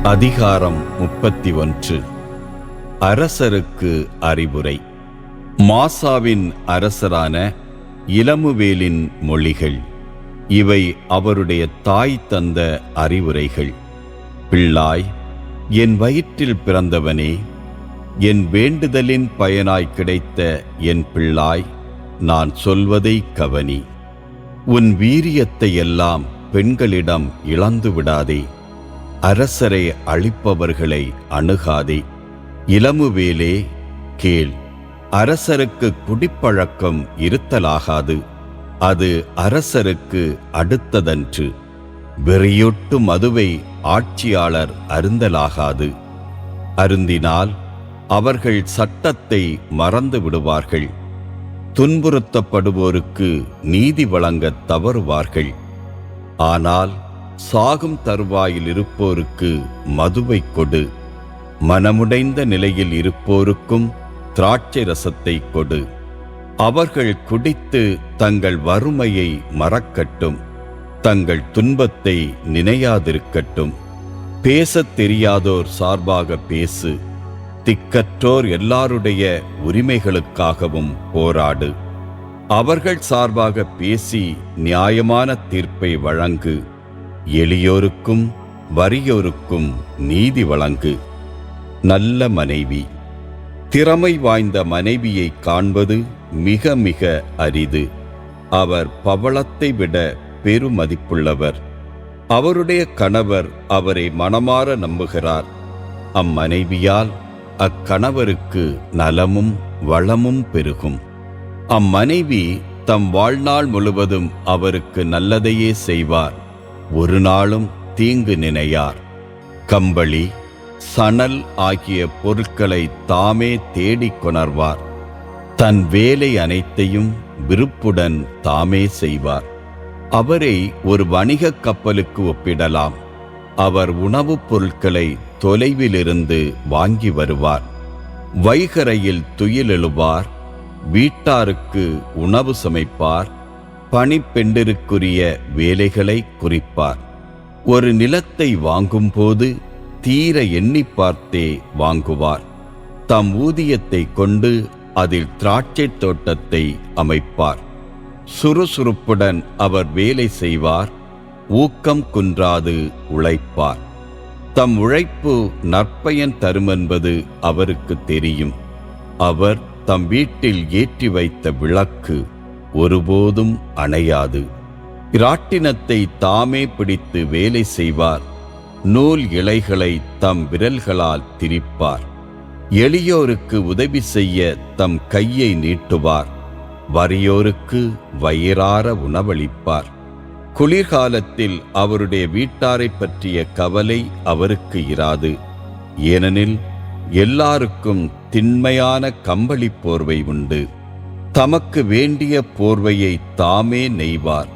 அதிகாரம் 31. அரசருக்கு அறிவுரை. மாசாவின் அரசரான இலமுவேலின் மொழிகள். இவை அவருடைய தாய் தந்த அறிவுரைகள். பிள்ளாய், என் வயிற்றில் பிறந்தவனே, என் வேண்டுதலின் பயனாய் கிடைத்த என் பிள்ளாய், நான் சொல்வதை கவனி. உன் வீரியத்தை எல்லாம் பெண்களிடம் இழந்து விடாதே. அரசரை அழிப்பவர்களை அணுகாதே. இலமுவேலே, கேள். அரசருக்கு குடிப்பழக்கம் இருத்தலாகாது. அது அரசருக்கு அடுத்ததன்று. வெறியொட்டு மதுவை ஆட்சியாளர் அருந்தலாகாது. அருந்தினால் அவர்கள் சட்டத்தை மறந்து விடுவார்கள். துன்புறுத்தப்படுவோருக்கு நீதி வழங்கத் தவறுவார்கள். ஆனால் சாகும் தருவாயில் இருப்போருக்கு மதுவை கொடு. மனமுடைந்த நிலையில் இருப்போருக்கும் திராட்சை ரசத்தை கொடு. அவர்கள் குடித்து தங்கள் வறுமையை மறக்கட்டும். தங்கள் துன்பத்தை நினையாதிருக்கட்டும். பேசத் தெரியாதோர் சார்பாக பேசு. திக்கற்றோர் எல்லாருடைய உரிமைகளுக்காகவும் போராடு. அவர்கள் சார்பாக பேசி நியாயமான தீர்ப்பை வழங்கு. எளியோருக்கும் வறியோருக்கும் நீதி வழங்கு. நல்ல மனைவி. திறமை வாய்ந்த மனைவியை காண்பது மிக மிக அரிது. அவர் பவளத்தை விட பெருமதிப்புள்ளவர். அவருடைய கணவர் அவரை மனமாற நம்புகிறார். அம்மனைவியால் அக்கணவருக்கு நலமும் வளமும் பெருகும். அம்மனைவி தம் வாழ்நாள் முழுவதும் அவருக்கு நல்லதையே செய்வார். ஒரு நாளும் தீங்கு நினையார். கம்பளி, சணல் ஆகிய பொருட்களை தாமே தேடிக் கொணர்வார். தன் வேலை அனைத்தையும் விருப்புடன் தாமே செய்வார். அவரை ஒரு வணிகக் கப்பலுக்கு ஒப்பிடலாம். அவர் உணவுப் பொருட்களை தொலைவிலிருந்து வாங்கி வருவார். வைகரையில் துயில் எழுவார். வீட்டாருக்கு உணவு சமைப்பார். பணிப்பெண்டிருக்குரிய வேலைகளை குறிப்பார். ஒரு நிலத்தை வாங்கும்போது தீர எண்ணி பார்த்தே வாங்குவார். தம் ஊதியத்தை கொண்டு அதில் திராட்சை தோட்டத்தை அமைப்பார். சுறுசுறுப்புடன் அவர் வேலை செய்வார். ஊக்கம் குன்றாது உழைப்பார். தம் உழைப்பு நற்பயன் தருமென்பது அவருக்கு தெரியும். அவர் தம் வீட்டில் ஏற்றி வைத்த விளக்கு ஒருபோதும் அணையாது. இராட்டினத்தை தாமே பிடித்து வேலை செய்வார். நூல் இழைகளை தம் விரல்களால் திரிப்பார். எளியோருக்கு உதவி செய்ய தம் கையை நீட்டுவார். வறியோருக்கு வயிறார உணவளிப்பார். குளிர்காலத்தில் அவருடைய வீட்டாரை பற்றிய கவலை அவருக்கு இராது. ஏனெனில் எல்லாருக்கும் திண்மையான கம்பளி போர்வை உண்டு. தமக்கு வேண்டிய போர்வையை தாமே நெய்வார்.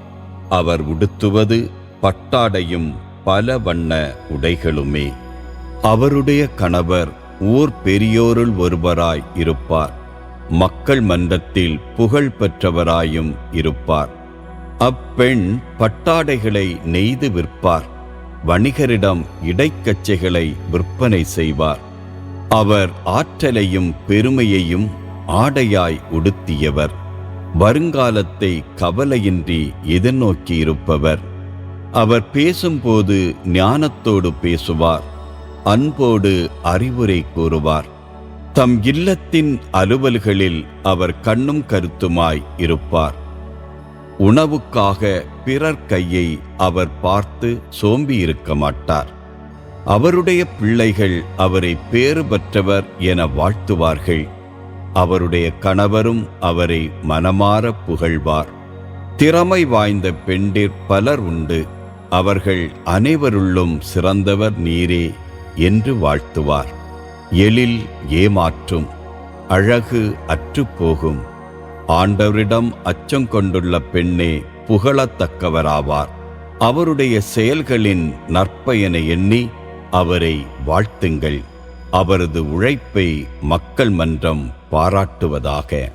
அவர் உடுத்துவது பட்டாடையும் பல வண்ண உடைகளுமே. அவருடைய கணவர் ஊர் பெரியோருள் ஒருவராய் இருப்பார். மக்கள் மன்றத்தில் புகழ் பெற்றவராயும் இருப்பார். அப்பெண் பட்டாடைகளை நெய்து விற்பார். வணிகரிடம் இடைக்கச்சைகளை விற்பனை செய்வார். அவர் ஆற்றலையும் பெருமையையும் ஆடையாய் உடுத்தியவர். வருங்காலத்தை கவலையின்றி எதிர்நோக்கியிருப்பவர். அவர் பேசும்போது ஞானத்தோடு பேசுவார். அன்போடு அறிவுரை கூறுவார். தம் இல்லத்தின் அலுவல்களில் அவர் கண்ணும் கருத்துமாய் இருப்பார். உணவுக்காக பிறர் கையை அவர் பார்த்து சோம்பியிருக்க மாட்டார். அவருடைய பிள்ளைகள் அவரை பேறு பெற்றவர் என வாழ்த்துவார்கள். அவருடைய கணவரும் அவரை மனமார புகழ்வார். திறமை வாய்ந்த பெண்டிர் பலர் உண்டு. அவர்கள் அனைவருள்ளும் சிறந்தவர் நீரே என்று வாழ்த்துவார். எழில் ஏமாற்றும், அழகு அற்றுப்போகும். ஆண்டவரிடம் அச்சம் கொண்டுள்ள பெண்ணே புகழத்தக்கவராவார். அவருடைய செயல்களின் நற்பயனை எண்ணி அவரை வாழ்த்துங்கள். அவரது உழைப்பை மக்கள் மன்றம் பாராட்டுவதாக.